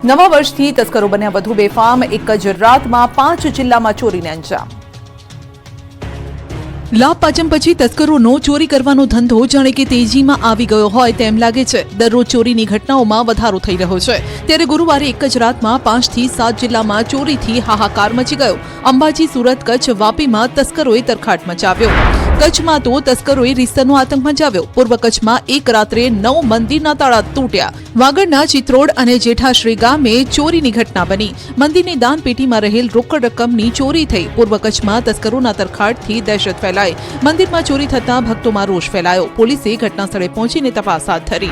નવા વર્ષથી તસ્કરો બન્યા વધુ બેફામ। એક જ રાતમાં 5 જિલ્લામાં ચોરીને અંજામ। લાભ પાચમ પછી તસ્કરોનો ચોરી કરવાનો ધંધો જાણે કે તેજીમાં આવી ગયો હોય તેમ લાગે છે। દરરોજ ચોરીની ઘટનાઓમાં વધારો થઈ રહ્યો છે, ત્યારે ગુરુવારે એક જ રાતમાં 5 થી 7 જિલ્લામાં ચોરીથી હાહાકાર મચી ગયો। અંબાજી, સુરત, કચ્છ, વાપીમાં તસ્કરોએ તરખાટ મચાવ્યો। કચ્છમાં તો તસ્કરોએ રીસ્તરનો આતંક મચાવ્યો। પૂર્વ કચ્છમાં એક રાત્રે 9 મંદિરના તાળા તૂટ્યા। વાગડના ચિત્રોડ અને જેઠાશ્રી ગામે ચોરીની ઘટના બની। મંદિરની દાનપેટીમાં રહેલ રોકડ રકમની ચોરી થઈ। પૂર્વ કચ્છમાં તસ્કરોના તરખાટથી દહેશત ફેલાઈ। મંદિરમાં ચોરી થતા ભક્તોમાં રોષ ફેલાયો। પોલીસે ઘટના સ્થળે પહોંચીને તપાસ હાથ ધરી।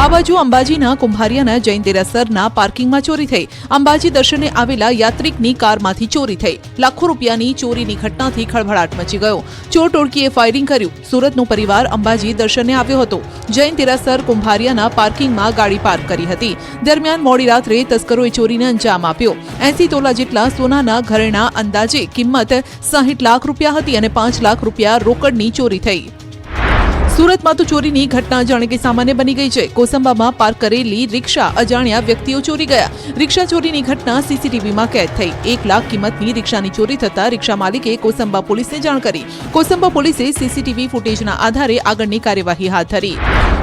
આ બાજુ અંબાજીના કુંભારિયાના જૈન દેરાસરના પાર્કિંગમાં ચોરી થઈ। અંબાજી દર્શને આવેલા યાત્રિકની કારમાંથી ચોરી થઈ। લાખો રૂપિયાની ચોરીની ઘટનાથી ખળભળાટ મચી ગયો। ચોર ટોળકીએ ફાયરિંગ કર્યું। સુરતનો પરિવાર અંબાજી દર્શને આવ્યો હતો। જૈન દેરાસર કુંભારિયાના પાર્કિંગમાં ગાડી પાર્ક કરી હતી। દરમિયાન મોડી રાત્રે તસ્કરોએ ચોરીને અંજામ આપ્યો। 80 તોલા જેટલા સોનાના ઘરેણા અંદાજે કિંમત 60 લાખ રૂપિયા હતી અને 5 લાખ રૂપિયા રોકડની ચોરી થઈ। સુરતમાં તો ચોરીની ઘટના જાણે કે સામાન્ય બની ગઈ છે। કોસંબામાં પાર્ક કરેલી રિક્ષા અજાણ્યા વ્યક્તિઓ ચોરી ગયા। રિક્ષા ચોરીની ઘટના સીસીટીવીમાં કેદ થઈ। 1 લાખ કિંમતની રિક્ષાની ચોરી થતા રિક્ષા માલિકે કોસંબા પોલીસને જાણ કરી। કોસંબા પોલીસે સીસીટીવી ફૂટેજના આધારે આગળની કાર્યવાહી હાથ ધરી।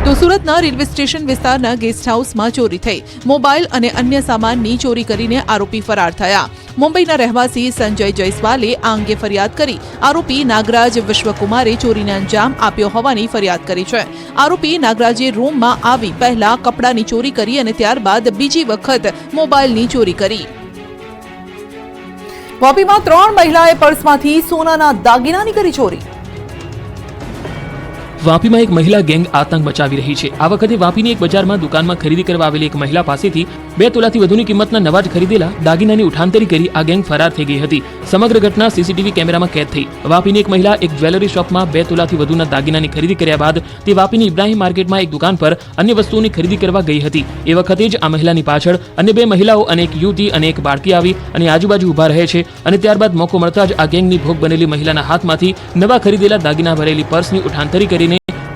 તો સુરતના રેલવે સ્ટેશન વિસ્તારના ગેસ્ટ હાઉસમાં ચોરી થઈ। મોબાઈલ અને અન્ય સામાનની ચોરી કરીને આરોપી ફરાર થયા। મુંબઈના રહેવાસી સંજય જયસ્વાલે આ અંગે ફરિયાદ કરી। આરોપી નાગરાજ વિશ્વકુમારે ચોરીને અંજામ આપ્યો હોવાની ફરિયાદ કરી છે। આરોપી નાગરાજે રૂમમાં આવી પહેલા કપડાની ચોરી કરી અને ત્યારબાદ બીજી વખત મોબાઈલની ચોરી કરી। વાપીમાં 3 મહિલાએ પર્સમાંથી સોનાના દાગીનાની કરી ચોરી। વાપીમાં એક મહિલા ગેંગ આતંક મચાવી રહી છે। આ વખતે વાપીની એક બજારમાં દુકાનમાં ખરીદી કરવા આવેલી એક મહિલા પાસેથી 2 તોલાથી વધુની કિંમતના નવા જ ખરીદેલા દાગીનાની ઉઠાંતરી કરી આ ગેંગ ફરાર થઈ ગઈ હતી। સમગ્ર ઘટના સીસીટીવી કેમેરામાં કેદ થઈ। વાપીની એક મહિલા એક જ્વેલરી શોપમાં 2 તોલાથી વધુના દાગીનાની ખરીદી કર્યા બાદ તે વાપીની ઇબ્રાહીમ માર્કેટમાં એક દુકાન પર અન્ય વસ્તુઓની ખરીદી કરવા ગઈ હતી। એ વખતે જ આ મહિલાની પાછળ અન્ય 2 મહિલાઓ અને એક યુવતી અને એક બાળકી આવી અને આજુબાજુ ઊભા રહે છે અને ત્યારબાદ મોકો મળતા જ આ ગેંગની ભોગ બનેલી મહિલાના હાથમાંથી નવા ખરીદેલા દાગીના ભરેલી પર્સની ઉઠાંતરી કરીને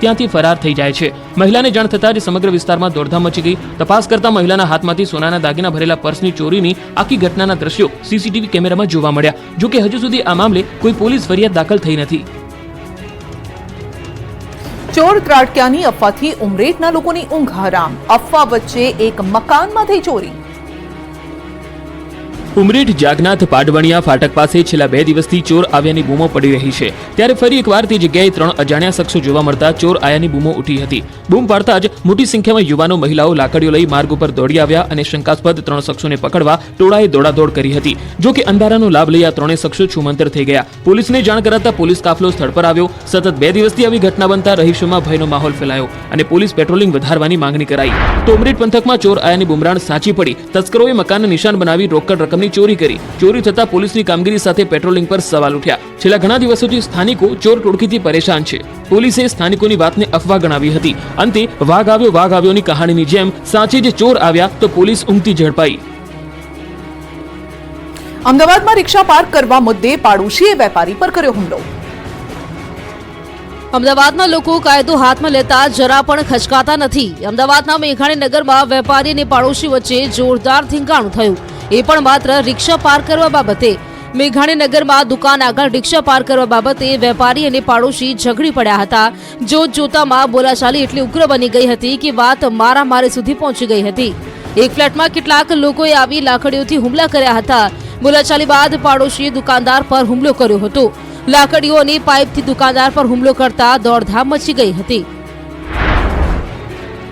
ત્યાંથી ફરાર થઈ જાય છે। મહિલાને જાણ થતાં જ સમગ્ર વિસ્તારમાં દોડધામ મચી ગઈ। તપાસ કરતા મહિલાના હાથમાંથી સોનાના દાગીના ભરેલા પર્સની ચોરીની આખી ઘટનાના દ્રશ્યો સીસીટીવી કેમેરામાં જોવા મળ્યા। જો કે હજુ સુધી આ મામલે કોઈ પોલીસ ફરિયાદ દાખલ થઈ નથી। ચોર ત્રાટક્યાની અફવાથી ઉમરેઠના લોકોની ઊંઘ હરામ। અફવા વચ્ચે એક મકાનમાં થઈ ચોરી। ઉમરેઠ જાગનાથ પાડવણિયા ફાટક પાસે છેલ્લા 2 દિવસથી ચોર આવ્યાની બૂમો પડી રહી છે। ત્યારે ફરી એકવાર તે જગ્યાએ 3 અજાણ્યા શખ્સો જોવા મળતા ચોર આયાની બૂમો ઉઠી હતી। બૂમ પાડતા જ મોટી સંખ્યામાં યુવાનો મહિલાઓ લાકડીઓ લઈ માર્ગ ઉપર દોડી આવ્યા અને શંકાસ્પદ 3 શખ્સોને પકડવા ટોળાએ દોડાદોડ કરી હતી। જો કે અંધારાનો લાભ લઈ આ 3 શખ્સો છૂમંતર થઈ ગયા। પોલીસને જાણ કરાતા પોલીસ કાફલો સ્થળ પર આવ્યો। સતત 2 દિવસથી આવી ઘટના બનતા રહીશોમાં ભયનો માહોલ ફેલાયો અને પોલીસ પેટ્રોલિંગ વધારવાની માંગણી કરાઈ। તો ઉમરેઠ પંથકમાં ચોર આયાની બુમરાણ સાચી પડી। તસ્કરોએ મકાનને નિશાન બનાવી રોકડ રકમ ચોરી કરી। ચોરી થતા પોલીસની કામગીરી સાથે પેટ્રોલિંગ પર સવાલ ઉઠ્યા। છેલ્લા ઘણા દિવસોથી સ્થાનિકો ચોર ટોળકીથી પરેશાન છે। પોલીસે સ્થાનિકોની વાતને અફવા ગણાવી હતી। અંતે વાઘ આવ્યોની કહાણીની જેમ સાચે જ ચોર આવ્યા તો પોલીસ ઊંઘતી ઝડપાઈ। અમદાવાદમાં રિક્ષા પાર્ક કરવા મુદ્દે પાડોશીએ વેપારી પર કર્યો હુમલો। અમદાવાદના લોકો કાયદો હાથમાં લેતા જરા પણ ખચકાતા નથી। અમદાવાદના મેઘાણી નગરમાં વેપારી અને પાડોશી વચ્ચે જોરદાર ધીંગાણું થયું, એ પણ માત્ર રિક્ષા પાર્ક કરવા બાબતે। મેઘાણી નગરમાં દુકાન આગળ રિક્ષા પાર્ક કરવા બાબતે વેપારી અને પાડોશી ઝઘડી પડ્યા હતા। જોતજોતામાં બોલાચાલી એટલી ઉગ્ર બની ગઈ હતી કે વાત મારામારી સુધી પહોંચી ગઈ હતી। એક ફ્લેટમાં કેટલાક લોકોએ આવી લાકડીઓથી હુમલા કર્યા હતા। બોલાચાલી બાદ પાડોશીએ દુકાનદાર પર હુમલો કર્યો હતો। લાકડીઓ અને પાઇપથી દુકાનદાર પર હુમલો કરતા દોડધામ મચી ગઈ હતી।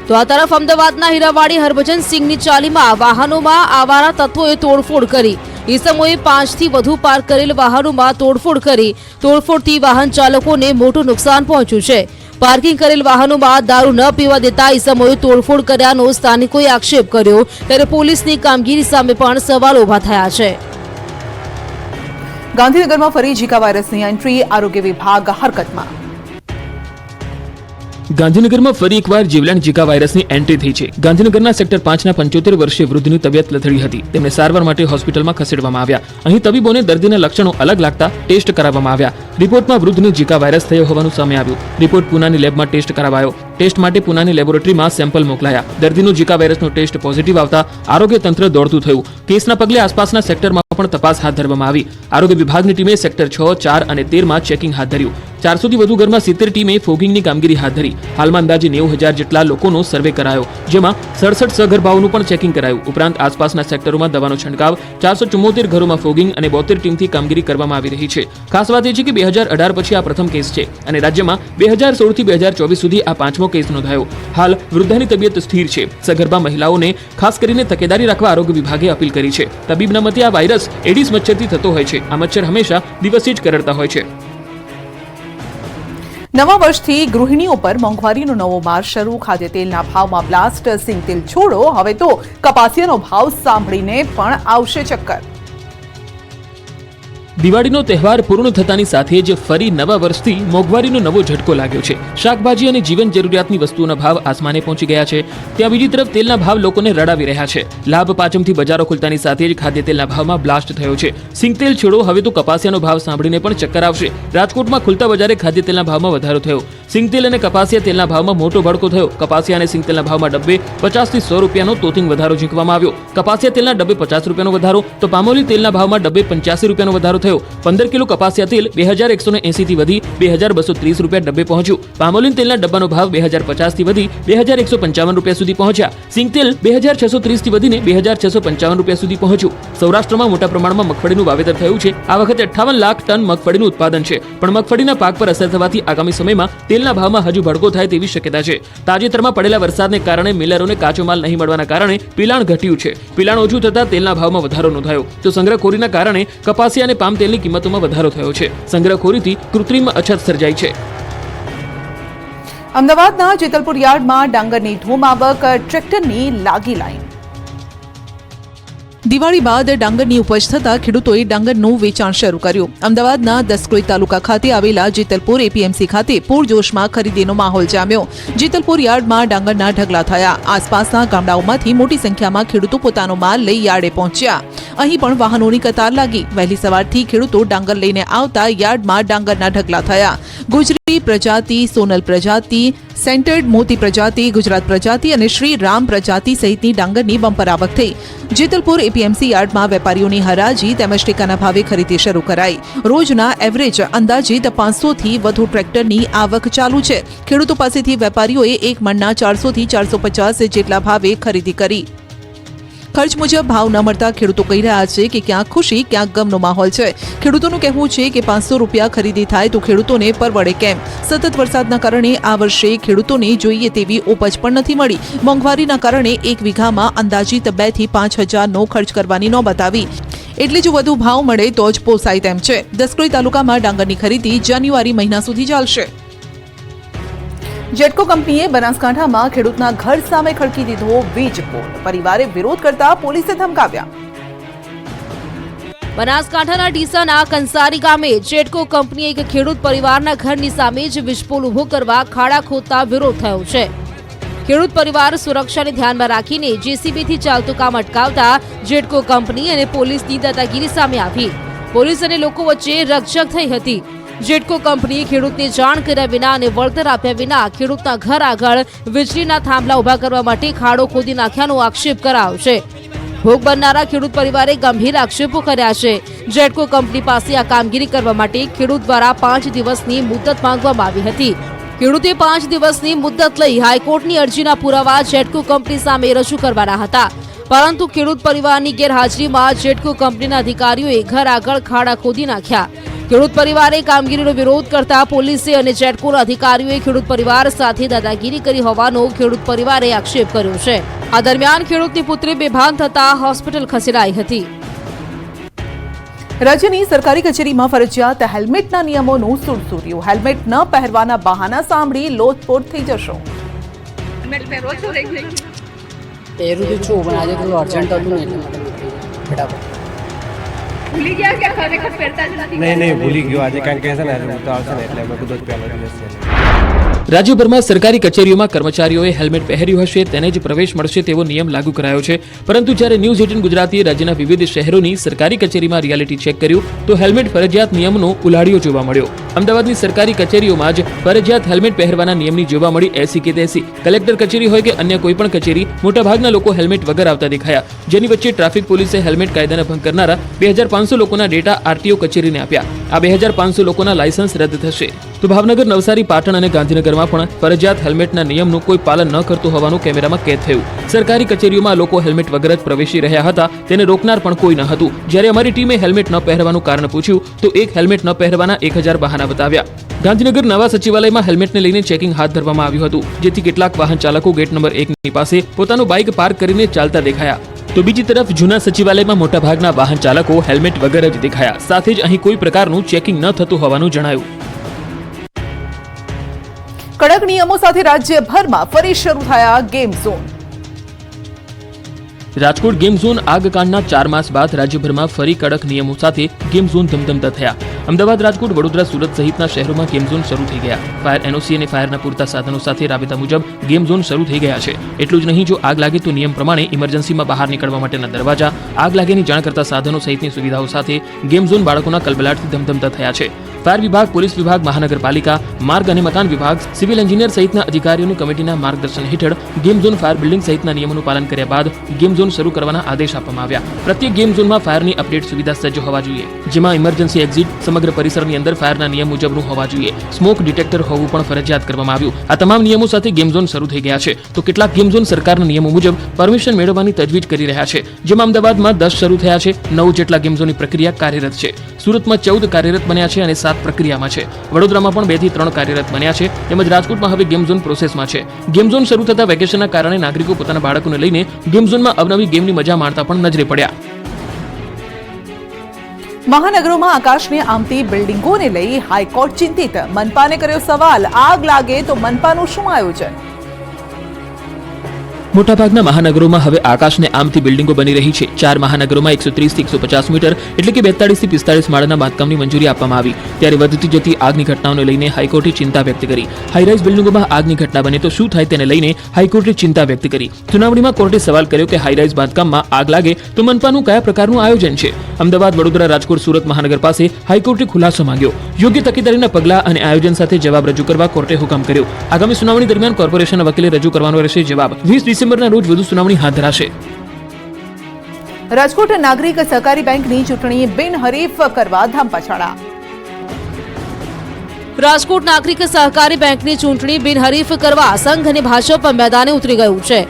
તો આ તરફ અમદાવાદના હીરાવાડી હરભજન સિંહની ચાલીમાં વાહનોમાં આવારા તત્વોએ તોડફોડ કરી। ઈસમોએ 5 થી વધુ પાર્ક કરેલ વાહનોમાં તોડફોડ કરી। તોડફોડથી વાહન ચાલકોને મોટું નુકસાન પહોંચ્યું છે। પાર્કિંગ કરેલ વાહનોમાં દારૂ ન પીવા દેતા ઈસમોએ તોડફોડ કર્યાનો સ્થાનિકોએ આક્ષેપ કર્યો, ત્યારે પોલીસની કામગીરી સામે પણ સવાલો ઉભા થયા છે। ગાંધીનગરમાં ફરી ઝીકા વાયરસની એન્ટ્રી। આરોગ્ય વિભાગ હરકતમાં। ગાંધીનગરમાં ફરી એકવાર જીવલેણ ઝીકા વાયરસની એન્ટ્રી થઈ છે। ગાંધીનગરના સેક્ટર 5ના 75 વર્ષીય વૃદ્ધની તબિયત લથડી હતી। તેમને સારવાર માટે હોસ્પિટલમાં ખસેડવામાં આવ્યા। અહીં તબીબોને દર્દીના લક્ષણો અલગ લાગતા ટેસ્ટ કરાવવામાં આવ્યા। રિપોર્ટમાં વૃદ્ધને ઝીકા વાયરસ થયો હોવાનું સામે આવ્યું. રિપોર્ટ પુનાની લેબમાં ટેસ્ટ કરાવાયો. ટેસ્ટ માટે પુનાની લેબોરેટરીમાં સેમ્પલ મોકલાયા. દર્દીનો ઝીકા વાયરસનો ટેસ્ટ પોઝિટિવ આવતા આરોગ્ય તંત્ર દોડતું થયું. કેસના પગલે આસપાસના સેક્ટરમાં પણ તપાસ હાથ ધરવામાં આવી. આરોગ્ય વિભાગની ટીમે સેક્ટર 6, 4 અને 13 માં ચેકિંગ હાથ ધર્યું. 400 થી વધુ ઘરમાં 70 ટીમે ફોગિંગની કામગીરી હાથ ધરી. હાલમાં અંદાજે 90,000 જેટલા લોકોનો સર્વે કરાયો, જેમાં 67 સગર્ભાઓનું પણ ચેકિંગ કરાયું. ઉપરાંત આસપાસના સેક્ટરોમાં દવાનો છંટકાવ, 474 ઘરોમાં ફોગિંગ અને 72 ટીમથી કામગીરી કરવામાં આવી રહી છે. ખાસ વાત એ છે કે 2018 પછી આ પ્રથમ કેસ છે અને રાજ્યમાં 2016 થી 2024 સુધી આ 5મો કેસ નોંધાયો. હાલ વૃદ્ધાની તબિયત સ્થિર છે. સગર્ભા મહિલાઓને ખાસ કરીને તકેદારી રાખવા આરોગ્ય વિભાગે અપીલ કરી છે. તબીબના મતે આ વાયરસ એડિસ મચ્છરથી થતો હોય છે. આ મચ્છર હંમેશા દિવસે જ કરડતા હોય છે. નવા વર્ષથી ગૃહિણીઓ પર મોંઘવારીનો નવો માર શરૂ. ખાદ્ય તેલના ભાવમાં બ્લાસ્ટ. સિંગ તેલ છોડો, હવે તો કપાસિયાનો ભાવ સાંભળીને પણ આવશે ચક્કર. દિવાળીનો તહેવાર પૂર્ણ થતાની સાથે જ ફરી નવા વર્ષથી મોંઘવારીનો નવો ઝટકો લાગ્યો છે. શાકભાજી અને જીવન જરૂરિયાતની વસ્તુઓના ભાવ આસમાને પહોંચી ગયા છે. ત્યાં બીજી તરફ તેલના ભાવ લોકોને રડાવી રહ્યા છે. લાભ પાંચમથી બજારો ખુલતાની સાથે જ ખાદ્ય તેલના ભાવમાં બ્લાસ્ટ થયો છે. સિંગ તેલ છોડો, હવે તો કપાસિયાનો ભાવ સાંભળીને પણ ચક્કર આવશે. રાજકોટમાં ખુલતા બજારે ખાદ્ય તેલના ભાવમાં વધારો થયો. સિંગ તેલ અને કપાસિયા તેલના ભાવમાં મોટો ભડકો થયો. કપાસિયા અને સિંગ તેલના ભાવમાં ડબ્બે 50 થી 100 રૂપિયાનો તોતિંગ વધારો ઝીંકવામાં આવ્યો. કપાસિયા તેલના ડબ્બે 50 રૂપિયાનો વધારો તો પામોલી તેલના ભાવમાં ડબ્બે 85 રૂપિયાનો વધારો થયો. 15 કિલો કપાસિયા તેલ 2180 થી વધી 2230 રૂપિયા ડબ્બે પહોંચ્યું. પામોલીન તેલના ડબ્બાનો ભાવ 2050 થી વધી 2155 રૂપિયા સુધી પહોંચ્યા. સિંગ તેલ 2630 થી વધીને 2655 રૂપિયા સુધી પહોંચ્યું. સૌરાષ્ટ્રમાં મોટા પ્રમાણમાં મગફળીનું વાવેતર થયું છે. આ વખતે 58 લાખ ટન મગફળીનું ઉત્પાદન છે. પણ મગફળીના પાક પર અસર થવાથી આગામી સમયમાં તેલના ભાવમાં હજુ ભડકો થાય તેવી શક્યતા છે. તાજેતરમાં પડેલા વરસાદને કારણે મિલરોને કાચો માલ નહીં મળવાના કારણે પિલાણ ઘટ્યું છે. પિલાણ ઓછું થતાં તેલના ભાવમાં વધારો નોંધાયો. તો સંગ્રહખોરીના કારણે કપાસિયા અને પામ તેલની કિંમતોમાં વધારો થયો છે. સંગ્રહખોરીથી કૃત્રિમ અછત સર્જાઈ છે. અમદાવાદના જેતલપુર યાર્ડમાં ડાંગરની ધૂમ આવક. ટ્રેક્ટરની લાગી લાઈન. દિવાળી બાદ ડાંગરની ઉપજ થતા ખેડૂતોએ ડાંગરનું વેચાણ શરૂ કર્યું. અમદાવાદના દસક્રોઈ તાલુકા ખાતે આવેલા જેતલપુર એપીએમસી ખાતે પૂરજોશમાં ખરીદીનો માહોલ જામ્યો. જેતલપુર યાર્ડમાં ડાંગરના ઢગલા થયા. આસપાસના ગામડાઓમાંથી મોટી સંખ્યામાં ખેડૂતો પોતાનો માલ લઈ યાર્ડે પહોંચ્યા. અહીં પણ વાહનોની કતાર લાગી. વહેલી સવારથી ખેડૂતો ડાંગર લઈને આવતા યાર્ડમાં ડાંગરના ઢગલા થયા. ગુજરી પ્રજાતિ, સોનલ પ્રજાતિ, સેન્ટર્ડ મોતી પ્રજાતિ, ગુજરાત પ્રજાતિ અને શ્રી રામ પ્રજાતિ સહિતની ડાંગરની બમ્પર આવક થઈ. જેતલપુર એપીએમસી યાર્ડમાં વેપારીઓની હરાજી તેમજ ટેકાના ભાવે ખરીદી શરૂ કરાઈ. રોજના એવરેજ અંદાજિત 500 થી વધુ ટ્રેક્ટરની આવક ચાલુ છે. ખેડૂતો પાસેથી વેપારીઓએ એક મણના 400 થી 450 જેટલા ભાવે ખરીદી કરી. ખર્ચ મુજબ ભાવ ન મળતા ખેડૂતો કહી રહ્યા છે કે ક્યાંક ખુશી ક્યાંક ગમનો માહોલ છે. ખેડૂતોનું કહેવું છે કે 500 રૂપિયા ખરીદી થાય તો ખેડૂતોને પરવડે કેમ. સતત વરસાદના કારણે આ વર્ષે ખેડૂતોને જોઈએ તેવી ઉપજ પણ નથી મળી. મોંઘવારીના કારણે એક વીઘામાં અંદાજિત 2 થી 5 હજારનો ખર્ચ કરવાની નોબત આવી. એટલે જો વધુ ભાવ મળે તો જ પોસાય તેમ છે. દસક્રોઈ તાલુકામાં ડાંગરની ખરીદી જાન્યુઆરી મહિના સુધી ચાલશે. જેટકો કંપનીએ બનાસકાંઠામાં ખેડૂતના ઘર સામે ખડકી દીધો વીજ પોલ. પરિવારે વિરોધ કરતા પોલીસે ધમકાવ્યા. બનાસકાંઠાના ડીસાના કંસારી ગામે જેટકો કંપનીએ એક ખેડૂત પરિવારના ઘરની સામે જ વીજપોલ ઉભો કરવા ખાડા ખોદતા વિરોધ થયો છે. ખેડૂત પરિવાર સુરક્ષાને ધ્યાનમાં રાખીને જેસીબીથી ચાલતું કામ અટકાવતા જેટકો કંપની અને પોલીસની દાદાગીરી સામે આવી. પોલીસ અને લોકો વચ્ચે રકઝક થઈ હતી. જેટકો કંપનીએ ખેડૂતને જાણ કર્યા વિના અને વળતર આપ્યા વિના ખેડૂતના ઘર આગળ વીજળીના થાંભલા ઉભા કરવા માટે ખાડો ખોદી નાખ્યાનો આક્ષેપ કરાયો છે. ભોગ બનનારા ખેડૂત પરિવારે ગંભીર આક્ષેપો કર્યા છે. જેટકો કંપની પાસે આ કામગીરી કરવા માટે ખેડૂત દ્વારા 5 દિવસની મુદત માંગવામાં આવી હતી. ખેડૂતે 5 દિવસની મુદત લઈ હાઈકોર્ટની અરજીના પુરાવા જેટકો કંપની સામે રજૂ કરવાના હતા. પરંતુ ખેડૂત પરિવારની ગેરહાજરીમાં જેટકો કંપનીના અધિકારીઓએ ઘર આગળ ખાડા ખોદી નાખ્યા. ખેડૂત પરિવારે કામગીરીનો વિરોધ કરતા પોલીસે અને જેટકોના અધિકારીઓએ ખેડૂત પરિવાર સાથે દાદાગીરી કરી હોવાનો ખેડૂત પરિવારે આક્ષેપ કર્યો છે. આ દરમિયાન ખેડૂતની પુત્રી બેભાન થતા હોસ્પિટલ ખસેડાઈ હતી. રાજ્યની સરકારી કચેરીમાં ફરજિયાત હેલ્મેટના નિયમોનું સુરસુર્યું. હેલ્મેટ ન પહેરવાના બહાના સાંભળી લોટપોટ થઈ જશો. પહેરું તો છું પણ આજે થોડું અર્જન્ટ હતું ને એટલે ફટાફટ ભૂલી ગયા કે ખરેખર પહેરતા જ નથી. નહીં ભૂલી ગયો આજે કારણ કે છે ને ઉતાવળ છે ને એટલે મેં કીધું પહેલો દિવસ છે. રાજ્યભરમાં સરકારી કચેરીઓમાં કર્મચારીઓએ હેલ્મેટ પહેર્યું હશે તેને જ પ્રવેશ મળશે તેવો નિયમ લાગુ કરાયો છે, પરંતુ જ્યારે ન્યૂઝ 18 ગુજરાતીએ રાજ્યના વિવિધ શહેરોની સરકારી કચેરીમાં રિયાલિટી ચેક કર્યું તો હેલ્મેટ ફરજિયાત નિયમનો ઉલાળ્યો જોવા મળ્યો. અમદાવાદની સરકારી કચેરીઓમાં જ ફરજિયાત હેલ્મેટ પહેરવાના નિયમની જોવા મળી 80 કે 83. કલેક્ટર કચેરી હોય કે અન્ય કોઈ પણ કચેરી, મોટાભાગના લોકો હેલ્મેટ વગર આવતા દેખાયા, જેની વચ્ચે ટ્રાફિક પોલીસે હેલ્મેટ કાયદાના ભંગ કરનારા 2500 લોકોના ડેટા આરટીઓ કચેરીને આપ્યા. આ 2500 લોકોના લાયસન્સ રદ થશે. તો ભાવનગર, નવસારી, પાટણ અને ગાંધીનગરમાં પણ ફરજિયાત હેલ્મેટના નિયમનું કોઈ પાલન ન કરતું હોવાનું કેમેરામાં કેદ થયું. સરકારી કચેરીઓમાં લોકો હેલ્મેટ વગર જ પ્રવેશી રહ્યા હતા, તેને રોકનાર પણ કોઈ ન હતું. જ્યારે અમારી ટીમે હેલ્મેટ ન પહેરવાનું કારણ પૂછ્યું તો એક હેલ્મેટ ન પહેરવાના 1000 બહાના બતાવ્યા. ગાંધીનગર નવા સચિવાલયમાં હેલ્મેટને લઈને ચેકિંગ હાથ ધરવામાં આવ્યું હતું, જેથી કેટલાક વાહન ચાલકો ગેટ નંબર 1 ની પાસે પોતાનું બાઇક પાર્ક કરીને ચાલતા દેખાયા. તો બીજી તરફ જૂના સચિવાલયમાં મોટાભાગના વાહન ચાલકો હેલ્મેટ વગર જ દેખાયા. સાથે જ અહીં કોઈ પ્રકારનું ચેકિંગ ન થતું હોવાનું જણાયું. કડક નિયમો સાથે રાજ્યભરમાં ફરી શરૂ થયા game zone. Rajkot game zone આગકાંડના 4 માસ બાદ રાજ્યભરમાં ફરી કડક નિયમો સાથે ગેમ ઝોન ધમધમતા થયા. અમદાવાદ, રાજકોટ, વડોદરા, સુરત સહિતના શહેરોમાં ગેમ ઝોન શરૂ થઈ ગયા. ફાયર એનઓસી અને ફાયરના પૂરતા સાધનો સાથે રાબેતા મુજબ ગેમ ઝોન શરૂ થઈ ગયા છે. એટલું જ નહીં, જો આગ લાગે તો નિયમ પ્રમાણે ઇમરજન્સીમાં બહાર નીકળવા માટેના દરવાજા, આગ લાગેની જાણ કરતા સાધનો સહિતની સુવિધાઓ સાથે ગેમ ઝોન બાળકોના કલબલાટથી ધમધમતા થયા છે. ફાયર વિભાગ, પોલીસ વિભાગ, મહાનગરપાલિકા, માર્ગ અને મકાન વિભાગ, સિવિલ એન્જિનિયર સહિતના અધિકારીઓની કમિટીના માર્ગદર્શન હેઠળ ગેમ ઝોન ફાયર બિલ્ડિંગ સહિતના નિયમોનું પાલન કર્યા બાદ ગેમ ઝોન શરૂ કરવાના આદેશ આપવામાં આવ્યા. પ્રત્યેક ગેમ ઝોનમાં ફાયરની અપડેટ સુવિધા સજ્જ હોવા જોઈએ, જેમાં ઇમરજન્સી એક્ઝિટ સમગ્ર પરિસરની અંદર ફાયરના નિયમ મુજબનું હોવા જોઈએ. સ્મોક ડિટેક્ટર હોવું પણ ફરજિયાત કરવામાં આવ્યું. આ તમામ નિયમો સાથે ગેમ ઝોન શરૂ થઈ ગયા છે. તો કેટલાક ગેમ ઝોન સરકારના નિયમો મુજબ પરમિશન મેળવવાની તજવીજ કરી રહ્યા છે, જેમાં અમદાવાદમાં 10 શરૂ થયા છે, 9 જેટલા ગેમ ઝોનની પ્રક્રિયા કાર્યરત છે. સુરતમાં 14 કાર્યરત બન્યા છે અને 7 પ્રક્રિયામાં છે. વડોદરામાં પણ 2 થી 3 કાર્યરત બન્યા છે. તેમજ રાજકોટમાં હવે ગેમ ઝોન પ્રોસેસમાં છે. ગેમ ઝોન શરૂ થતા વેકેશનના કારણે નાગરિકો પોતાના બાળકોને લઈને ગેમ ઝોનમાં અવનવી ગેમની મજા માણતા પણ નજરે પડ્યા. મહાનગરોમાં આકાશને આમતી બિલ્ડિંગોને લઈ હાઈકોર્ટ ચિંતિત. મનપાને કર્યો સવાલ, આગ લાગે તો મનપાનું શું આયોજન? મોટાભાગના મહાનગરોમાં હવે આકાશને આમથી બિલ્ડિંગો બની રહી છે. 4 મહાનગરોમાં 130 થી 150 મીટર એટલે કે 42 થી 45 માળના બાંધકામની મંજૂરી આપવામાં આવી. ત્યારે વધતી જતી આગની ઘટનાઓને લઈને હાઈકોર્ટે ચિંતા વ્યક્ત કરી. હાઈરાઇઝ બિલ્ડિંગોમાં આગની ઘટના બને તો શું થાય તેને લઈને હાઈકોર્ટે ચિંતા વ્યક્ત કરી. સુનાવણીમાં કોર્ટે સવાલ કર્યો કે હાઈરાઇઝ બાંધકામમાં આગ લાગે તો મનપાનું કયા પ્રકારનું આયોજન છે? અમદાવાદ, વડોદરા, રાજકોટ, સુરત મહાનગર પાસે હાઈકોર્ટે ખુલાસો માંગ્યો. યોગ્ય તકેદારીના પગલાં અને આયોજન સાથે જવાબ રજૂ કરવા કોર્ટે હુકમ કર્યો. આગામી સુનાવણી દરમિયાન કોર્પોરેશનના વકીલે રજૂ કરવાનો રહેશે જવાબ. 20 ડિસેમ્બરના રોજ વધુ સુનાવણી હાથ ધરાશે. રાજકોટ નાગરિક સહકારી બેંકની ચૂંટણી બિનહરીફ કરવા ધમપછાડા. રાજકોટ નાગરિક સહકારી બેંકની ચૂંટણી બિનહરીફ કરવા સંઘ અને ભાજપ મેદાને ઉતરી ગયું છે.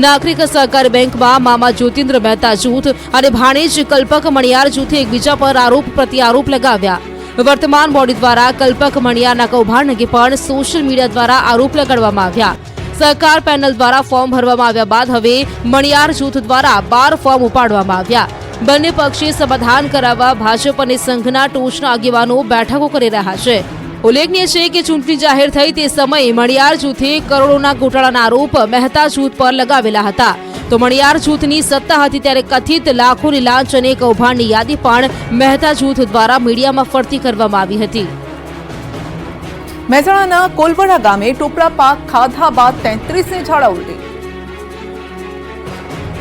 નાગરિક સહકારી બેંકમાં મામા જ્યોતિન્દ્ર મહેતા જૂથ અને ભાણેજ કલ્પક મણિયાર જૂથે એકબીજા પર આરોપ પ્રત્યારોપ લગાવ્યા. વર્તમાન બોડી દ્વારા કલ્પક મણિયારના કૌભાંડ અંગે પણ સોશિયલ મીડિયા દ્વારા આરોપ લગાડવામાં આવ્યા. સહકાર પેનલ દ્વારા ફોર્મ ભરવામાં આવ્યા બાદ હવે મણિયાર જૂથ દ્વારા 12 ફોર્મ ઉપાડવામાં આવ્યા. બંને પક્ષે સમાધાન કરાવવા ભાજપ અને સંઘના ટોચના આગેવાનો બેઠકો કરી રહ્યા છે. ઉલ્લેખનીય છે કે ચૂંટણી જાહેર થઈ તે સમયે મણિયાર જૂથે કરોડોના ગોટાળાના આરોપ મહેતા જૂથ પર લગાવેલા હતા. તો મણિયાર જૂથની સત્તા હતી ત્યારે કથિત લાખોની લાંચ અને કૌભાંડની યાદી પણ મહેતા જૂથ દ્વારા મીડિયામાં ફરતી કરવામાં આવી હતી. મહેસાણાના કોલવડા ગામે ટોપરા પાક ખાધા બાદ 33ને ઝાડા ઉલટી.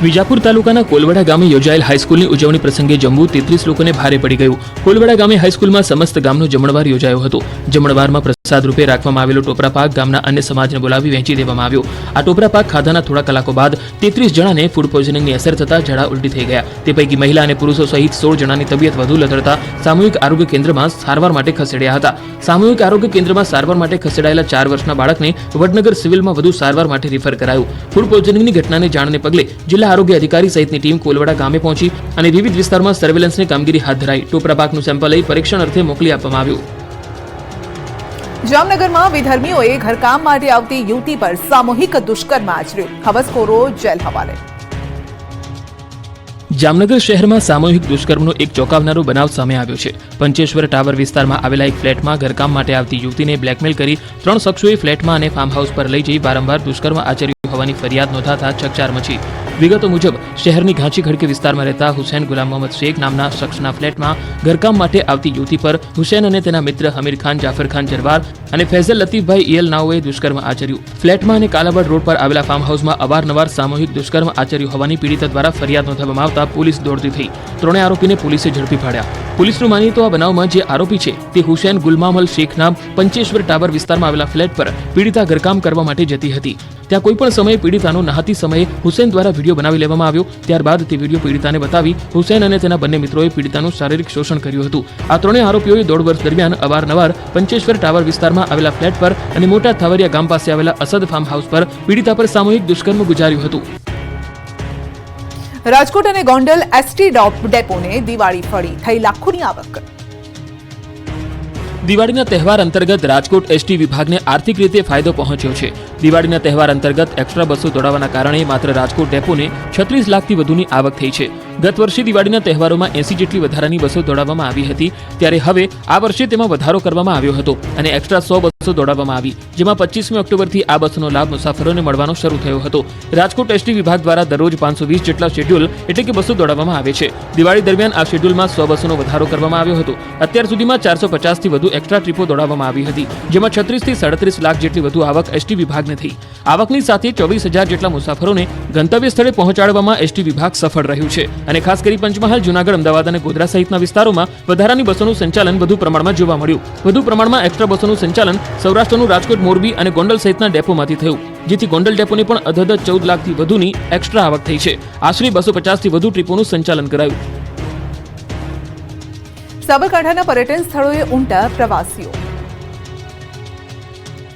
વિજાપુર તાલુકાના કોલવડા ગામે યોજાયેલ હાઈસ્કૂલની ઉજવણી પ્રસંગે જમવું 33 લોકોને ભારે પડી ગયું. કોલવડા ગામે હાઈસ્કૂલમાં સમસ્ત ગામનો જમણવાર યોજાયો હતો. જમણવારમાં પ્રસાદ રૂપે રાખવામાં આવેલો ટોપરા પાક ગામના અન્ય સમાજને બોલાવી વહેંચી દેવામાં આવ્યો. આ ટોપરા પાક ખાધાના થોડા કલાકો બાદ 33 જણાને ફૂડ પોઈઝનિંગની અસર થતા ઝાડા ઉલટી થઈ ગયા. તે પૈકી મહિલા અને પુરુષો સહિત 16 જણાની તબિયત વધુ લથડતા સામૂહિક આરોગ્ય કેન્દ્રમાં સારવાર માટે ખસેડ્યા હતા. સામૂહિક આરોગ્ય કેન્દ્રમાં સારવાર માટે ખસેડાયેલા 4 વર્ષના બાળકને વડનગર સિવિલમાં વધુ સારવાર માટે રિફર કરાયું. ફૂડ પોઈઝનિંગની ઘટનાને જાણને પગલે જિલ્લા આરોગ્ય અધિકારી સહિતની ટીમ કોલવડા ગામે પહોંચી અને વિવિધ વિસ્તારમાં સર્વેલન્સની કામગીરી હાથ ધરાઈ. ટોપરા પાકનું સેમ્પલ લઈ પરીક્ષણ અર્થે મોકલી આપવામાં આવ્યું. જામનગરમાં વિધર્મીઓએ ઘરકામ માટે આવતી યુવતી પર સામૂહિક દુષ્કર્મ આચર્યું. હવસખોરો જેલ હવાલે. જામનગર શહેરમાં સામૂહિક દુષ્કર્મનો એક ચોંકાવનારો બનાવ સામે આવ્યો છે. પંચેશ્વર ટાવર વિસ્તારમાં આવેલા એક ફ્લેટમાં ઘરકામ માટે આવતી યુવતીને બ્લેકમેલ કરી 3 શખ્સોએ ફ્લેટમાં અને ફાર્મ હાઉસ પર લઈ જઈ વારંવાર દુષ્કર્મ આચર્યું હોવાની ફરિયાદ નોંધાતા ચકચાર મચી. વિગતો મુજબ શહેરની ઘાંચી ખડકી વિસ્તારમાં રહેતા હુસૈન ગુલામ મોહમ્મદ શેખ નામના શખ્સના ફ્લેટમાં ઘરકામ માટે આવતી યુવતી પર હુસૈન અને તેના મિત્ર હમીર ખાન, જાફર ખાન જરવાર અને ફૈઝલ લતીફભાઈ ઈયલ નાઓએ દુષ્કર્મ આચર્યું. ફ્લેટમાં અને કાલાવાડ રોડ પર આવેલા ફાર્મ હાઉસમાં અવારનવાર સામૂહિક દુષ્કર્મ આચર્યું હોવાની પીડિતા દ્વારા ફરિયાદ નોંધવામાં આવતા પોલીસ દોડતી થઈ. ત્રણેય આરોપીને પોલીસે ઝડપી પાડ્યા. પોલીસનું માનીએ તો આ બનાવમાં જે આરોપી છે તે હુસૈન ગુલમામલ શેખના પંચેશ્વર ટાવર વિસ્તારમાં આવેલા ફ્લેટ પર પીડિતા ઘરકામ કરવા માટે જતી હતી. ત્યાં કોઈપણ સમયે પીડિતાનો નહાતી સમયે હુસૈન દ્વારા વિડીયો બનાવી લેવામાં આવ્યો. ત્યારબાદ તે વિડીયો પીડિતાને બતાવી હુસૈન અને તેના બંને મિત્રોએ પીડિતાનું શારીરિક શોષણ કર્યું હતું. આ ત્રણેય આરોપીઓએ 1.5 વર્ષ દરમિયાન અવારનવાર પંચેશ્વર ટાવર વિસ્તારમાં આવેલા ફ્લેટ પર અને મોટા થાવરિયા ગામ પાસે આવેલા અસદ ફાર્મ હાઉસ પર પીડિતા પર સામૂહિક દુષ્કર્મ ગુજાર્યું હતું. રાજકોટ અને ગોંડલ એસટી ડેપોને દિવાળી ફળી થઈ લાખોની આવક. દિવાળીના તહેવાર અંતર્ગત રાજકોટ એસટી વિભાગને આર્થિક રીતે ફાયદો પહોંચ્યો છે. દિવાળીના તહેવાર અંતર્ગત એક્સ્ટ્રા બસો દોડાવવાના કારણે માત્ર રાજકોટ ડેપોને 36 લાખથી વધુની આવક થઈ છે. ગત વર્ષે દિવાળીના તહેવારોમાં 80 જેટલી વધારાની બસો દોડાવવામાં આવી હતી, ત્યારે હવે આ વર્ષે તેમાં વધારો કરવામાં આવ્યો હતો અને એક્સ્ટ્રા 100 બસો દોડાવવામાં આવી, જેમાં 25મી ઓક્ટોબરથી આ બસનો લાભ મુસાફરોને મળવાનો શરૂ થયો હતો. રાજકોટ એસટી વિભાગ દ્વારા દરરોજ 520 જેટલા શેડ્યુલ એટલે કે બસો દોડાવવામાં આવે છે. દિવાળી દરમિયાન આ શેડ્યુલમાં 100 બસોનો વધારો કરવામાં આવ્યો હતો. અત્યાર સુધીમાં 450થી વધુ એક્સ્ટ્રા ટ્રીપો દોડાવવામાં આવી હતી, જેમાં 36થી 37 લાખ જેટલી વધુ આવક એસટી વિભાગને થઈ. આવકની સાથે 24,000 જેટલા મુસાફરોને ગંતવ્ય સ્થળે પહોંચાડવામાં એસટી વિભાગ સફળ રહ્યું છે અને ખાસ કરી પંચમહાલ, જૂનાગઢ, અમદાવાદ અને ગોધરા સહિતના વિસ્તારોમાં વધારાની બસોનું સંચાલન વધુ પ્રમાણમાં જોવા મળ્યું. વધુ પ્રમાણમાં એક્સ્ટ્રા બસોનું સંચાલન સૌરાષ્ટ્રનું રાજકોટ, મોરબી અને ગોંડલ સહિતના ડેપોમાંથી થયું, જેથી ગોંડલ ડેપોને પણ અધધ 14 લાખથી વધુની એક્સ્ટ્રા આવક થઈ છે. આશરે 250થી વધુ ટ્રીપોનું સંચાલન કરાયું. સાબરકાંઠાના પર્યટન સ્થળોએ ઉમટ્યા પ્રવાસીઓ.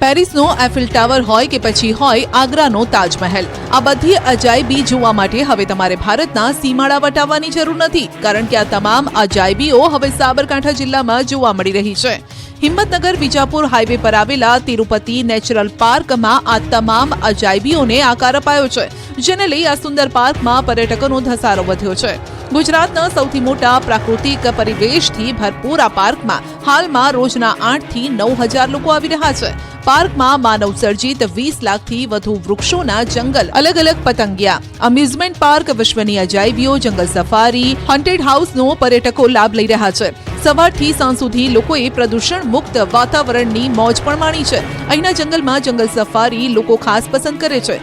પેરિસનો એફિલ ટાવર હોય કે પછી હોય આગ્રાનો તાજમહેલ, આ બધી અજાયબી જોવા માટે હવે તમારે ભારતના સીમાડા વટાવવાની જરૂર નથી, કારણ કે આ તમામ અજાયબીઓ હવે સાબરકાંઠા જિલ્લામાં જોવા મળી રહી છે. હિંમતનગર વિજાપુર હાઈવે પર આવેલા તિરુપતિ નેચરલ પાર્કમાં આ તમામ અજાયબીઓને આકાર અપાયો છે, જેને લઈ આ સુંદર પાર્કમાં પર્યટકોનો ધસારો વધ્યો છે. ગુજરાતના સૌથી મોટા પ્રાકૃતિક પરિવેશથી ભરપૂર આ પાર્કમાં હાલમાં રોજના 8 થી 9 હજાર લોકો આવી રહ્યા છે. પાર્કમાં માનવ સર્જિત 20 લાખથી વધુ વૃક્ષોના જંગલ, અલગ અલગ પતંગિયા, અમ્યુઝમેન્ટ પાર્ક, વિશ્વની અજાયબીઓ, જંગલ સફારી, હોન્ટેડ હાઉસનો પર્યટકો લાભ લઈ રહ્યા છે. સવારથી સાંજ સુધી લોકોએ પ્રદૂષણ મુક્ત વાતાવરણની મોજ પણ માણી છે. અહીંના જંગલમાં જંગલ સફારી લોકો ખાસ પસંદ કરે છે.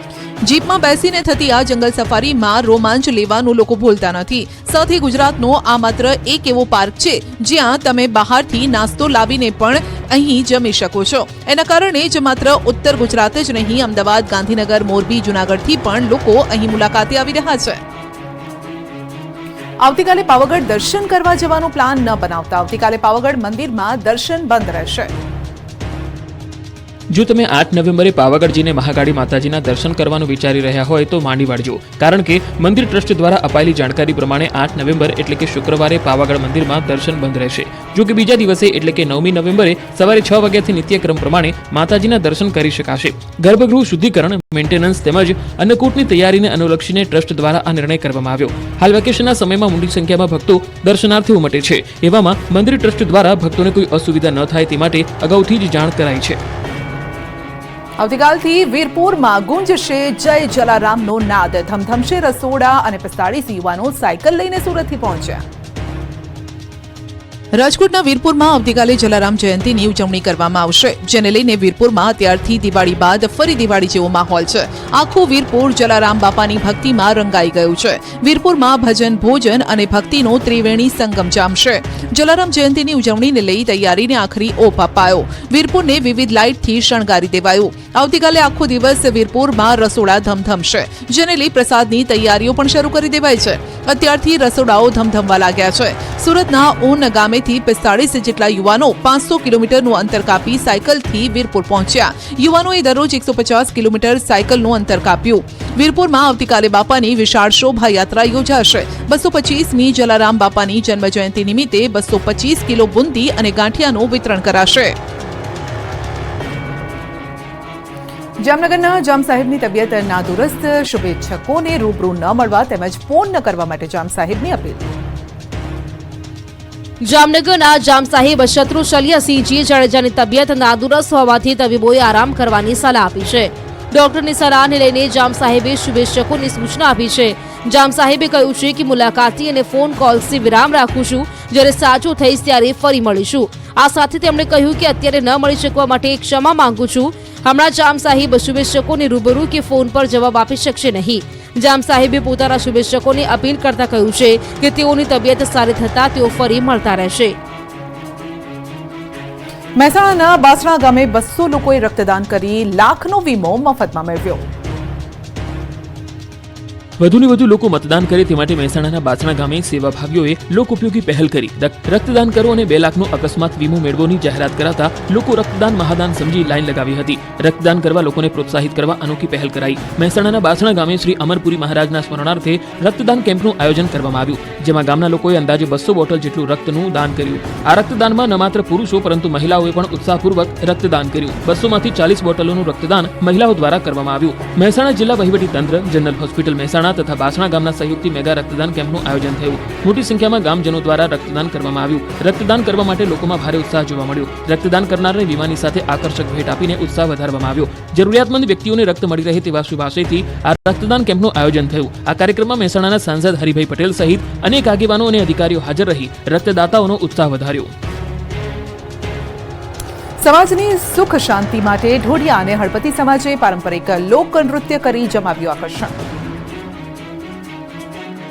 જીપમાં બેસીને થતી આ જંગલ સફારીમાં રોમાંચ લેવાનું લોકો ભૂલતા નથી. સાથે ગુજરાતનો આ માત્ર એક એવો પાર્ક છે જ્યાં તમે બહારથી નાસ્તો લાવીને પણ અહીં જમી શકો છો. એના કારણે જ માત્ર ઉત્તર ગુજરાત જ નહીં, અમદાવાદ, ગાંધીનગર, મોરબી, જૂનાગઢથી પણ લોકો અહીં મુલાકાતે આવી રહ્યા છે. આવતીકાલે પાવાગઢ દર્શન કરવા જવાનો પ્લાન ન બનાવતા. આવતીકાલે પાવાગઢ મંદિરમાં દર્શન બંધ રહેશે. જો તમે 8 નવેમ્બરે પાવાગઢ જઈને મહાકાળી માતાજીના દર્શન કરવાનું વિચારી રહ્યા હોય તો માંડી વાળજો, કારણ કે મંદિર ટ્રસ્ટ દ્વારા અપાયેલી જાણકારી પ્રમાણે 8 નવેમ્બર એટલે કે શુક્રવારે પાવાગઢ મંદિરમાં દર્શન બંધ રહેશે. જો કે બીજા દિવસે એટલે કે 9મી નવેમ્બરે સવારે 6 વાગ્યાથી નિત્યક્રમ પ્રમાણે માતાજીના દર્શન કરી શકાશે. ગર્ભગૃહ શુદ્ધિકરણ, મેન્ટેનન્સ તેમજ અન્નકૂટની તૈયારીને અનુલક્ષીને ટ્રસ્ટ દ્વારા આ નિર્ણય કરવામાં આવ્યો. હાલ વેકેશનના સમયમાં મોટી સંખ્યામાં ભક્તો દર્શનાર્થે ઉમટે છે. એવામાં મંદિર ટ્રસ્ટ દ્વારા ભક્તોને કોઈ અસુવિધા ન થાય તે માટે અગાઉથી જ જાણ કરાઈ છે. આવતીકાલથી વીરપુરમાં ગુંજશે જય જલારામનો નાદ. ધમધમશે રસોડા અને 45 યુવાનો સાયકલ લઈને સુરતથી પહોંચ્યા. રાજકોટના વીરપુરમાં આવતીકાલે જલારામ જયંતિની ઉજવણી કરવામાં આવશે, જેને લઈને વીરપુરમાં અત્યારથી દિવાળી બાદ ફરી દિવાળી જેવો માહોલ છે. આખું વીરપુર જલારામ બાપાની ભક્તિમાં રંગાઈ ગયું છે. વીરપુરમાં ભજન, ભોજન અને ભક્તિનો ત્રિવેણી સંગમ જામશે. જલારામ જયંતિની ઉજવણીને લઈ તૈયારીને આખરી ઓપ અપાયો. વીરપુરને વિવિધ લાઇટથી શણગારી દેવાયું. આવતીકાલે આખો દિવસ વીરપુરમાં રસોડા ધમધમશે, જેને લઈ પ્રસાદની તૈયારીઓ પણ શરૂ કરી દેવાઈ છે. અત્યારથી રસોડાઓ ધમધમવા લાગ્યા છે. સુરતના ઊન ગામે 45 જેટલા યુવાનો 500 કિલોમીટરનું અંતર કાપી સાયકલથી વીરપુર પહોંચ્યા. યુવાનોએ દરરોજ 150 કિલોમીટર સાયકલનું અંતર કાપ્યું. વીરપુરમાં આવતીકાલે બાપાની વિશાળ શોભાયાત્રા યોજાશે. 225મી જલારામ બાપાની જન્મજયંતિ નિમિત્તે 225 કિલો બુંદી અને ગાંઠિયાનું વિતરણ કરાશે. જામનગરના જામ સાહેબની તબિયત નાદુરસ્ત. શુભેચ્છકોને રૂબરૂ ન મળવા તેમજ ફોન ન કરવા માટે જામ સાહેબની અપીલ. જામનગરના જામ સાહેબ શત્રુશલ્યસિંહજી જાડેજાની તબિયત નાદુરસ્ત હોવાથી તબીબોએ આરામ કરવાની સલાહ આપી છે. ડોક્ટરની સલાહને લઈને જામ સાહેબે શુભેચ્છકોને સૂચના આપી છે. જામ સાહેબે કહ્યું છે કે મુલાકાતી અને ફોન કોલ્સથી વિરામ રાખું છું. જ્યારે સાજો થઈશ ત્યારે ફરી મળીશું. આ સાથે તેમણે કહ્યું કે અત્યારે ન મળી શકવા માટે ક્ષમા માંગુ છું. હમણાં જામ સાહેબ શુભેચ્છકોને રૂબરૂ કે ફોન પર જવાબ આપી શકશે નહીં. જામ સાહેબે પોતાના શુભેચ્છકોને અપીલ કરતા કહ્યું છે કે તેઓની તબિયત સારી થતા તેઓ ફરી મળતા રહેશે. મહેસાણાના બાસણા ગામે 200 લોકોએ રક્તદાન કરી લાખનો વીમો મફતમાં મેળવ્યો. વધુને વધુ લોકો મતદાન કરે તે માટે મહેસાણાના બાસણા ગામે સેવાભાવીઓએ લોકોપયોગી પહેલ કરી રક્તદાન કરો અને 2 લાખનો અકસ્માત વીમો મેળવોની જાહેરાત કરાતા લોકો રક્તદાન મહાદાન સમજી લાઈન લગાવી હતી. રક્તદાન કરવા લોકોને પ્રોત્સાહિત કરવા અનોખી પહેલ કરાઈ. મહેસાણાના બાસણા ગામે શ્રી અમરપુરી મહારાજના સ્મરણાર્થે રક્તદાન કેમ્પનું આયોજન કરવામાં આવ્યું, જેમાં ગામના લોકોએ અંદાજે 200 બોટલ જેટલું રક્તનું દાન કર્યું. આ રક્તદાનમાં ન માત્ર પુરુષો પરંતુ મહિલાઓએ પણ ઉત્સાહપૂર્વક રક્તદાન કર્યું. 200 માંથી 40 બોટલોનું રક્તદાન મહિલાઓ દ્વારા કરવામાં આવ્યું. મહેસાણા જિલ્લા વહીવટીતંત્ર, જનરલ હોસ્પિટલ મહેસાણા તથા બાસણા ગામના સહયોગથી મેગા રક્તદાન કેમ્પનું આયોજન થયું. મોટી સંખ્યામાં ગામજનો દ્વારા રક્તદાન કરવામાં આવ્યું. રક્તદાન કરવા માટે લોકોમાં ભારે ઉત્સાહ જોવા મળ્યો. રક્તદાન કરનારને વીમાની સાથે આકર્ષક ભેટ આપીને ઉત્સાહ વધારવામાં આવ્યો. જરૂરિયાતમંદ વ્યક્તિઓને રક્ત મળી રહે તેવા શુભાશયથી આ રક્તદાન કેમ્પનું આયોજન થયું. આ કાર્યક્રમમાં મહેસાણાના સાંસદ હરિભાઈ પટેલ સહિત અનેક આગેવાનો અને અધિકારીઓ હાજર રહી રક્તદાતાઓનો ઉત્સાહ વધાર્યો. સમાજની સુખ શાંતિ માટે ઢોડિયા અને હળપતિ સમાજે પારંપરિક લોક નૃત્ય કરી જમાવ્યું આકર્ષણ.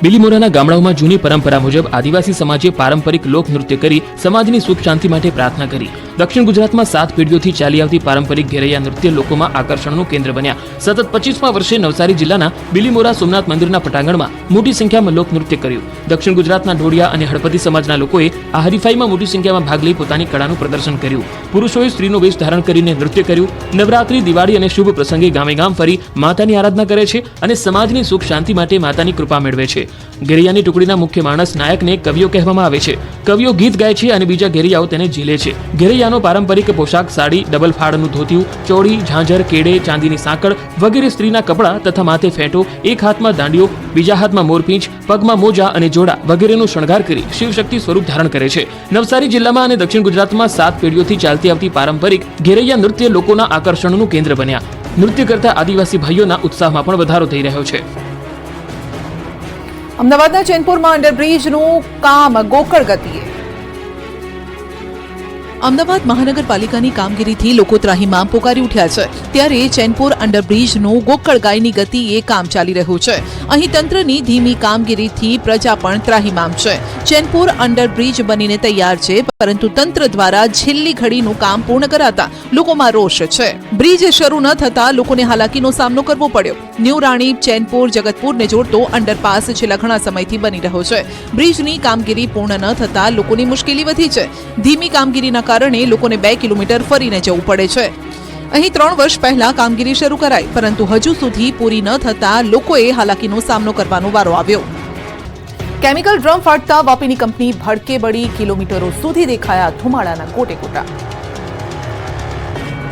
બિલીમોરાના ગામડાઓમાં જૂની પરંપરા મુજબ આદિવાસી સમાજે પારંપરિક લોક નૃત્ય કરી સમાજની સુખ શાંતિ માટે પ્રાર્થના કરી. દક્ષિણ ગુજરાતમાં 7 પેઢીઓથી ચાલી આવતી પારંપરિક ઘેરૈયા નૃત્ય લોકોમાં આકર્ષણનું કેન્દ્ર બન્યા. સતત 25મા વર્ષે નવસારી જિલ્લાના બિલીમોરા સોમનાથ મંદિરના પટાંગણમાં મોટી સંખ્યામાં લોક નૃત્ય કર્યું. દક્ષિણ ગુજરાતના ઢોડિયા અને હળપતિ સમાજના લોકોએ આ હરીફાઈમાં મોટી સંખ્યામાં ભાગ લઈ પોતાની કળાનું પ્રદર્શન કર્યું. પુરુષોએ સ્ત્રીનો વેશ ધારણ કરીને નૃત્ય કર્યું. નવરાત્રી, દિવાળી અને શુભ પ્રસંગે ગામે ગામ ફરી માતાની આરાધના કરે છે અને સમાજની સુખ શાંતિ માટે માતાની કૃપા મેળવે છે. ઘેરૈયાની ટુકડીના મુખ્ય માણસ નાયકને કવિઓ કહેવામાં આવે છે. કવિઓ ગીત ગાય છે અને બીજા ઘેરૈયાઓ તેને ઝીલે છે. ઘેરૈયાનો પારંપરિક પોશાક સાડી, ડબલ ફાળનું ધોતિયું, ચોળી, ઝાંઝર, કેડે, ચાંદીની સાંકળ વગેરે સ્ત્રીના કપડાં તથા માથે ફેંટો, એક હાથમાં દાંડીઓ, બીજા હાથમાં મોરપીંછ, પગમાં મોજા અને જોડા વગેરેનો શણગાર કરી શિવશક્તિ સ્વરૂપ ધારણ કરે છે. નવસારી જિલ્લામાં અને દક્ષિણ ગુજરાતમાં 7 પેઢીઓથી ચાલતી આવતી પારંપરિક ઘેરૈયા નૃત્ય લોકોના આકર્ષણનું કેન્દ્ર બન્યા. નૃત્ય કરતા આદિવાસી ભાઈઓના ઉત્સાહમાં પણ વધારો થઈ રહ્યો છે. અમદાવાદના ચેનપુરમાં અંડરબ્રિજનું કામ ગોકળ ગતિએ. અમદાવાદ મહાનગરપાલિકાની કામગીરીથી લોકો ત્રાહિમામ પોકારી ઉઠ્યા છે. ત્યારે ચેનપુર અંડરબ્રિજનું ગોકળ ગાયની ગતિએ કામ ચાલી રહ્યું છે. અહીં તંત્રની ધીમી કામગીરીથી પ્રજા પણ ત્રાહિમામ છે. ચેનપુર અંડરબ્રિજ બનીને તૈયાર છે, પરંતુ તંત્ર દ્વારા છેલ્લી ઘડીનું કામ પૂર્ણ કરાતા લોકોમાં રોષ છે. બ્રિજ શરૂ ન થતા લોકોને હાલાકીનો સામનો કરવો પડ્યો. ન્યૂ રાણી, ચેનપુર, જગતપુરને જોડતો અંડરપાસ છેલ્લા ઘણા સમયથી બની રહ્યો છે. બ્રિજની કામગીરી પૂર્ણ ન થતા લોકોની મુશ્કેલી વધી છે. ધીમી કામગીરીના કારણે લોકોને 2 કિલોમીટર ફરીને જવું પડે છે. અહીં 3 વર્ષ પહેલા કામગીરી શરૂ કરાઈ, પરંતુ હજુ સુધી પૂરી ન થતા લોકોએ હાલાકીનો સામનો કરવાનો વારો આવ્યો. કેમિકલ ડ્રમ ફાટતા વાપીની કંપની ભડકે બળી. કિલોમીટરો સુધી દેખાયા ધુમાડાના ગોટે ગોટા.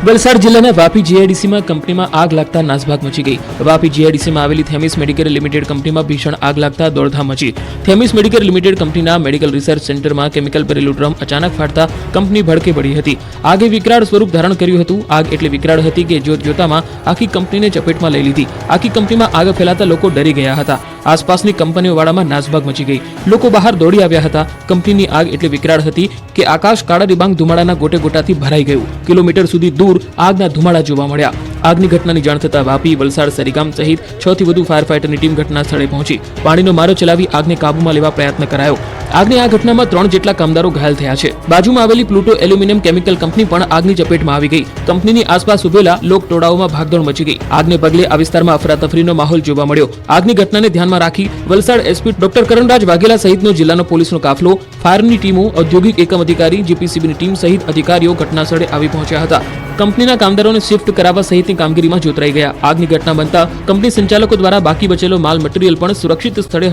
વલસાડ જિલ્લાના વાપી જીઆઈડીસીમાં કંપનીમાં આગ લાગતા નાસભાગ મચી ગઈ. વાપી જીઆઈડીસીમાં આવેલી થેમિસ મેડિકેર લિમિટેડ કંપનીમાં ભીષણ આગ લાગતા દોડધામ મચી. થેમિસ મેડિકેર લિમિટેડ કંપનીના મેડિકલ રિસર્ચ સેન્ટરમાં કેમિકલ ભરેલું ડ્રમ અચાનક ફાટતા કંપની ભડકે પડી હતી. આગે વિકરાળ સ્વરૂપ ધારણ કર્યું હતું. આગ એટલી વિકરાળ હતી કે જોતજોતામાં આખી કંપનીને ચપેટમાં લઈ લીધી. આખી કંપનીમાં આગ ફેલાતા લોકો ડરી ગયા હતા. આસપાસની કંપનીઓવાળામાં નાસભાગ મચી ગઈ. લોકો બહાર દોડી આવ્યા હતા. કંપનીની આગ એટલી વિકરાળ હતી કે આકાશ કાળા ડિબાંગ ધુમાડાના ગોટે ગોટાથી ભરાઈ ગયું. કિલોમીટર સુધી દૂર આગના ધુમાડા જોવા મળ્યા. આગની ઘટનાની જાણ થતાં વાપી, વલસાડ, સરીગામ સહિત 6 થી વધુ ફાયર ફાઈટરની ટીમ ઘટના સ્થળે પહોંચી પાણીનો મારો ચલાવી આગને કાબૂમાં લેવા પ્રયત્ન કરાયો. આગની આ ઘટનામાં 3 જેટલા કામદારો ઘાયલ થયા છે. બાજુમાં આવેલી પ્લુટો એલ્યુમિનિયમ કેમિકલ કંપની પણ આગની ચપેટમાં આવી ગઈ. કંપનીની આસપાસ ઉભેલા લોક ટોળાઓમાં ભાગદોડ મચી ગઈ. આગને પગલે આ વિસ્તારમાં અફરાતફરીનો માહોલ જોવા મળ્યો. આગની ઘટનાને ધ્યાનમાં રાખી વલસાડ એસપી ડોક્ટર કરણરાજ વાઘેલા સહિતનો જિલ્લાનો પોલીસનો કાફલો, ફાયરની ટીમો, ઔદ્યોગિક એકમ અધિકારી, જીપીસીબીની ટીમ સહિત અધિકારીઓ ઘટનાસ્થળે આવી પહોંચ્યા હતા. કંપનીના કામદારોને શિફ્ટ કરાવવા સહિતની કામગીરીમાં જોતરાઈ ગયા. આગની ઘટના બનતા કંપની સંચાલકો દ્વારા બાકી બચેલો માલ મટીરીયલ પણ સુરક્ષિત સ્થળે